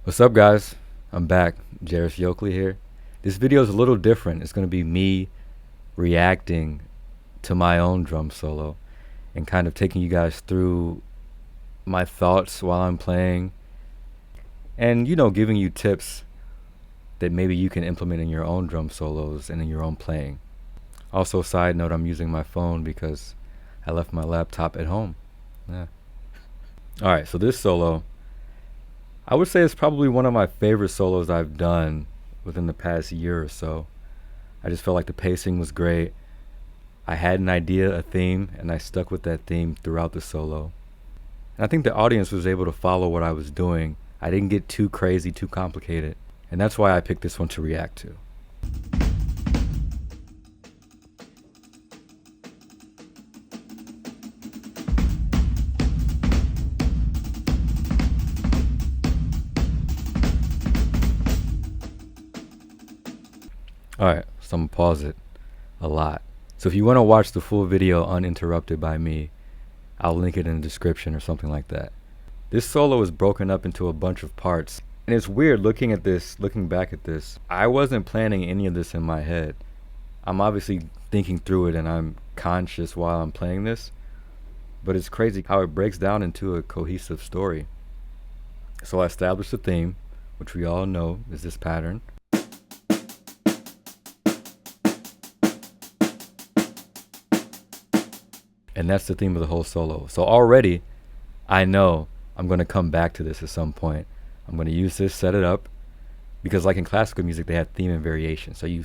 What's up, guys? I'm back. Jairus Yokley here. This video is a little different. It's going to be me reacting to my own drum solo and kind of taking you guys through my thoughts while I'm playing and, giving you tips that maybe you can implement in your own drum solos and in your own playing. Also, side note, I'm using my phone because I left my laptop at home. Yeah. Alright, so this solo, I would say it's probably one of my favorite solos I've done within the past year or so. I just felt like the pacing was great. I had an idea, a theme, and I stuck with that theme throughout the solo. And I think the audience was able to follow what I was doing. I didn't get too crazy, too complicated. And that's why I picked this one to react to. Alright, so I'm gonna pause it a lot. So if you want to watch the full video uninterrupted by me, I'll link it in the description or something like that. This solo is broken up into a bunch of parts. And it's weird looking back at this. I wasn't planning any of this in my head. I'm obviously thinking through it and I'm conscious while I'm playing this. But it's crazy how it breaks down into a cohesive story. So I established the theme, which we all know is this pattern. And that's the theme of the whole solo. So already, I know I'm going to come back to this at some point. I'm going to use this, set it up, because like in classical music, they have theme and variation. So you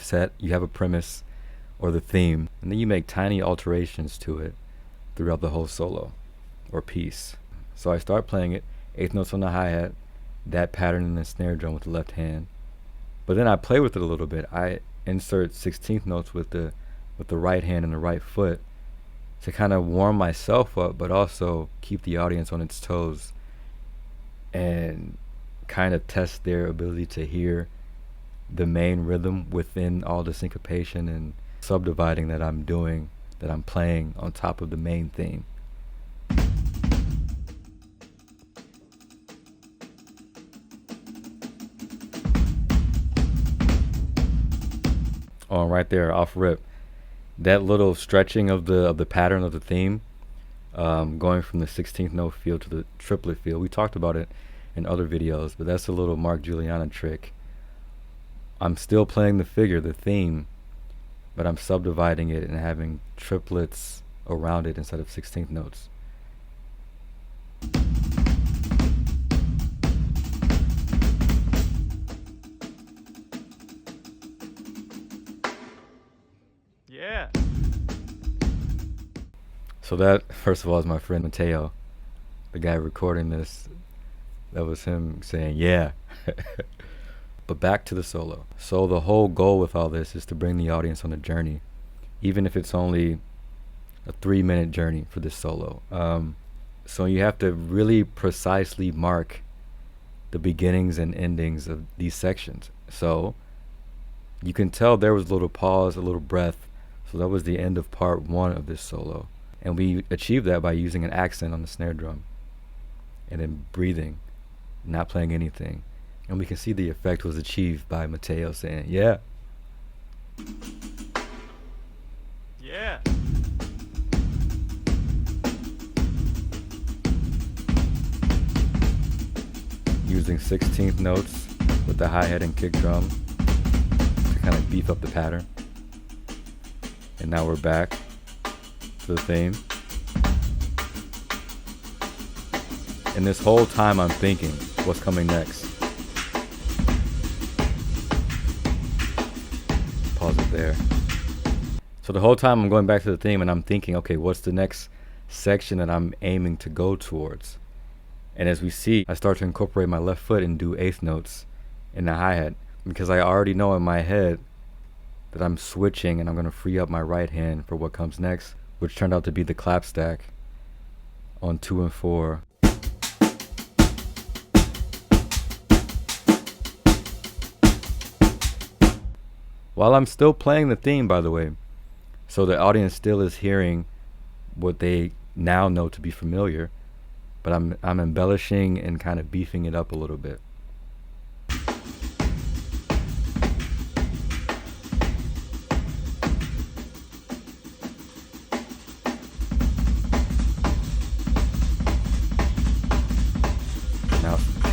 have a premise or the theme, and then you make tiny alterations to it throughout the whole solo or piece. So I start playing it, eighth notes on the hi-hat, that pattern in the snare drum with the left hand. But then I play with it a little bit. I insert 16th notes with the right hand and the right foot to kind of warm myself up, but also keep the audience on its toes and kind of test their ability to hear the main rhythm within all the syncopation and subdividing that I'm doing, that I'm playing on top of the main theme. Oh, right there, off rip. That little stretching of the pattern of the theme, going from the 16th note feel to the triplet feel. We talked about it in other videos, but that's a little Mark Guiliana trick. I'm still playing the figure, the theme, but I'm subdividing it and having triplets around it instead of 16th notes. Yeah. So that, first of all, is my friend Mateo, the guy recording this. That was him saying, yeah. But back to the solo. So the whole goal with all this is to bring the audience on a journey, even if it's only a 3-minute journey for this solo. So you have to really precisely mark the beginnings and endings of these sections. So you can tell there was a little pause, a little breath. So that was the end of part 1 of this solo. And we achieved that by using an accent on the snare drum and then breathing, not playing anything. And we can see the effect was achieved by Mateo saying, yeah. Yeah. Using 16th notes with the hi-hat and kick drum to kind of beef up the pattern. And now we're back to the theme. And this whole time I'm thinking, what's coming next? Pause it there. So the whole time I'm going back to the theme and I'm thinking, okay, what's the next section that I'm aiming to go towards? And as we see, I start to incorporate my left foot and do 8th notes in the hi-hat because I already know in my head that I'm switching and I'm going to free up my right hand for what comes next, which turned out to be the clap stack on 2 and 4. While I'm still playing the theme, by the way, so the audience still is hearing what they now know to be familiar, but I'm embellishing and kind of beefing it up a little bit.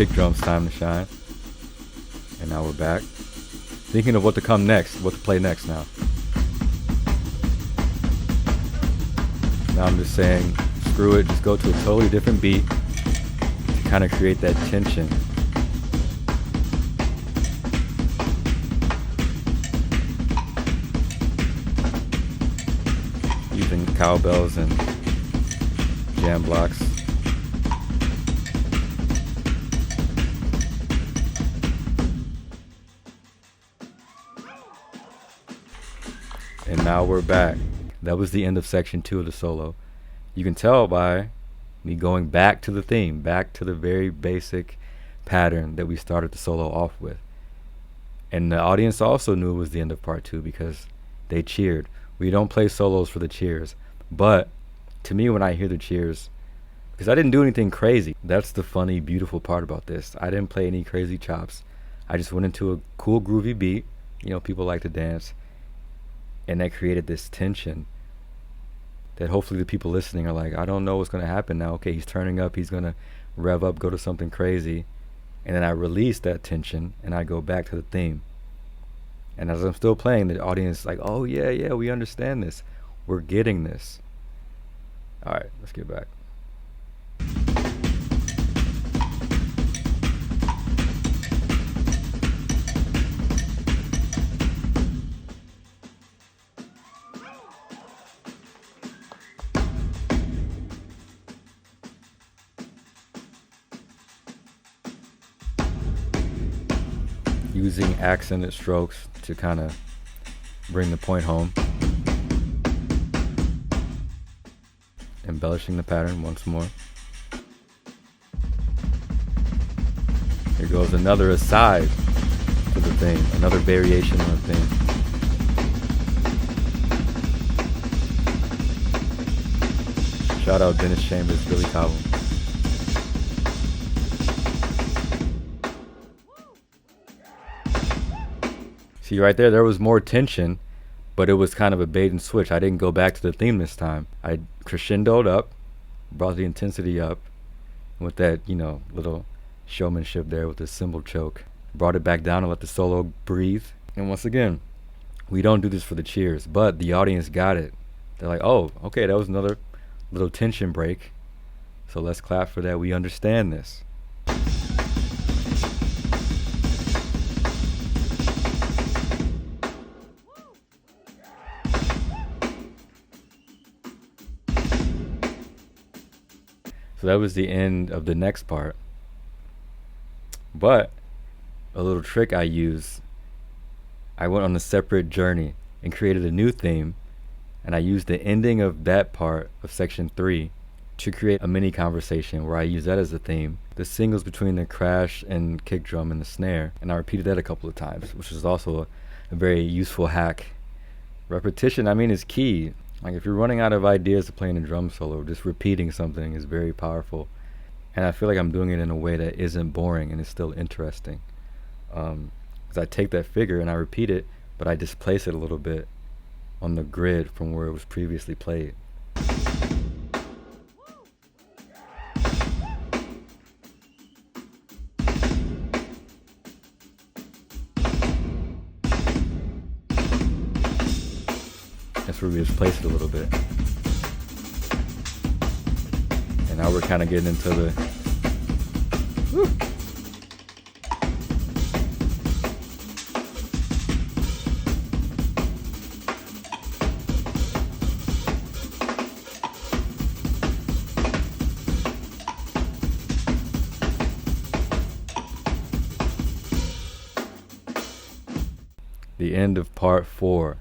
kick drums time to shine. And now we're back. Thinking of what to come next, what to play next now. Now I'm just saying, screw it, just go to a totally different beat to kind of create that tension. Using cowbells and jam blocks. And now we're back. That was the end of section 2 of the solo. You can tell by me going back to the theme, back to the very basic pattern that we started the solo off with. And the audience also knew it was the end of part 2 because they cheered. We don't play solos for the cheers, but to me when I hear the cheers, because I didn't do anything crazy, that's the funny, beautiful part about this. I didn't play any crazy chops. I just went into a cool groovy beat. You know, people like to dance, and that created this tension that hopefully the people listening are like, I don't know what's going to happen now. Okay, he's turning up, he's going to rev up, go to something crazy, and then I release that tension and I go back to the theme. And as I'm still playing, the audience is like, oh yeah, we understand this. We're getting this. All right, let's get back. Using accented strokes to kind of bring the point home. Embellishing the pattern once more. Here goes another aside to the thing, another variation on the thing. Shout out Dennis Chambers, Billy Cobham. See right there was more tension, but it was kind of a bait and switch. I didn't go back to the theme this time. I crescendoed up, brought the intensity up with that, you know, little showmanship there with the cymbal choke. Brought it back down and let the solo breathe. And once again, we don't do this for the cheers, but the audience got it. They're like, oh, okay, that was another little tension break. So let's clap for that. We understand this. So that was the end of the next part. But a little trick I used, I went on a separate journey and created a new theme, and I used the ending of that part of section 3 to create a mini conversation where I use that as a theme. The singles between the crash and kick drum and the snare, and I repeated that a couple of times, which is also a very useful hack. Repetition, I mean, is key. Like if you're running out of ideas to play in a drum solo, just repeating something is very powerful. And I feel like I'm doing it in a way that isn't boring and is still interesting. Because I take that figure and I repeat it, but I displace it a little bit on the grid from where it was previously played. That's where we just place it a little bit. And now we're kind of getting into the... Woo. The end of part 4.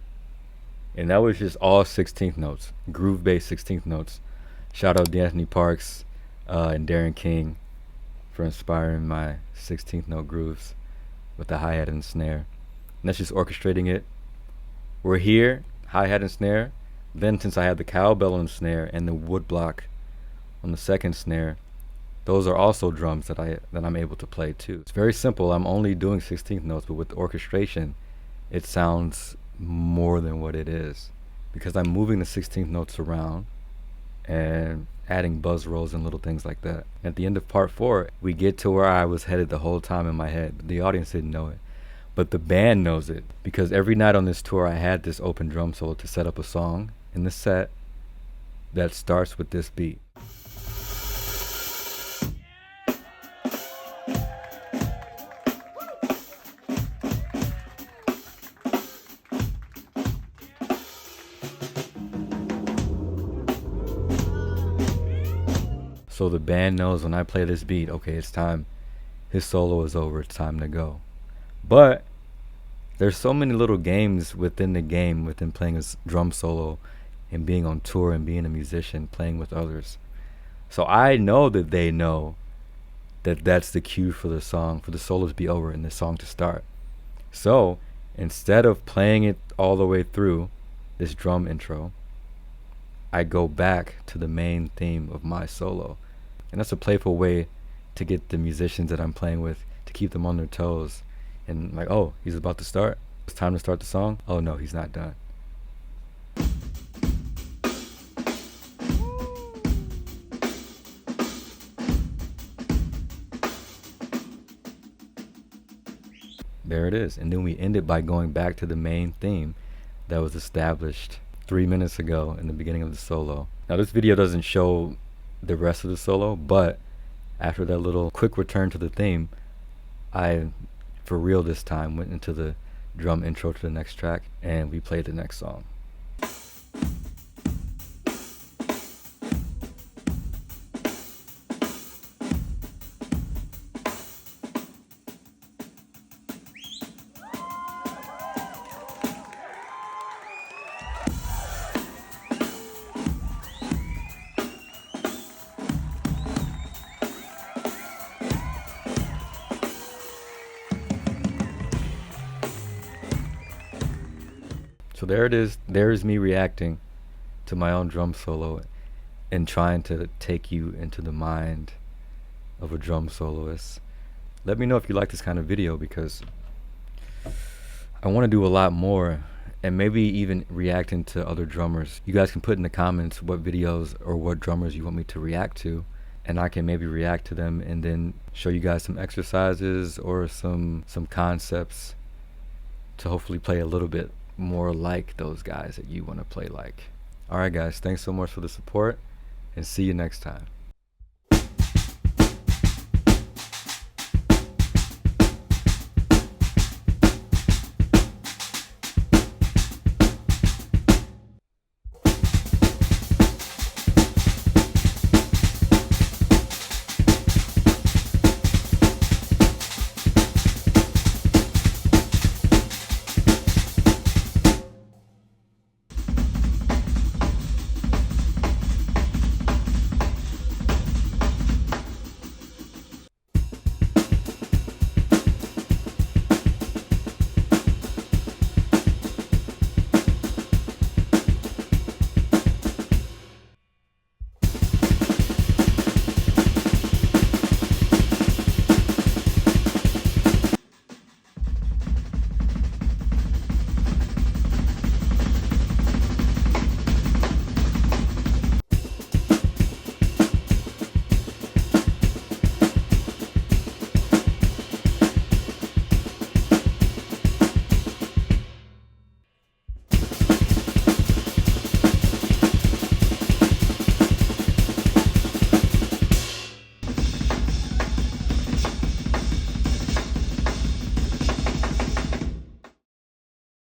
And that was just all 16th notes, groove-based 16th notes. Shout out D'Anthony Parks and Darren King for inspiring my 16th note grooves with the hi-hat and snare. And that's just orchestrating it. We're here, hi-hat and snare. Then since I have the cowbell on the snare and the wood block on the second snare, those are also drums that I'm able to play too. It's very simple. I'm only doing 16th notes, but with the orchestration, it sounds more than what it is because I'm moving the 16th notes around and adding buzz rolls and little things like that. At the end of part 4, we get to where I was headed the whole time in my head. The audience didn't know it, but the band knows it, because every night on this tour I had this open drum solo to set up a song in the set that starts with this beat. So the band knows when I play this beat, okay, it's time. His solo is over, it's time to go. But there's so many little games within the game, within playing a drum solo and being on tour and being a musician, playing with others. So I know that they know that that's the cue for the song, for the solo to be over and the song to start. So instead of playing it all the way through, this drum intro, I go back to the main theme of my solo. And that's a playful way to get the musicians that I'm playing with, to keep them on their toes. And like, oh, he's about to start. It's time to start the song. Oh no, he's not done. There it is. And then we end it by going back to the main theme that was established 3 minutes ago in the beginning of the solo. Now this video doesn't show the rest of the solo, but after that little quick return to the theme, I, for real this time, went into the drum intro to the next track and we played the next song. So there it is. There's me reacting to my own drum solo and trying to take you into the mind of a drum soloist. Let me know if you like this kind of video, because I want to do a lot more, and maybe even reacting to other drummers. You guys can put in the comments what videos or what drummers you want me to react to, and I can maybe react to them and then show you guys some exercises or some concepts to hopefully play a little bit more like those guys that you want to play like. Alright guys, thanks so much for the support, and see you next time.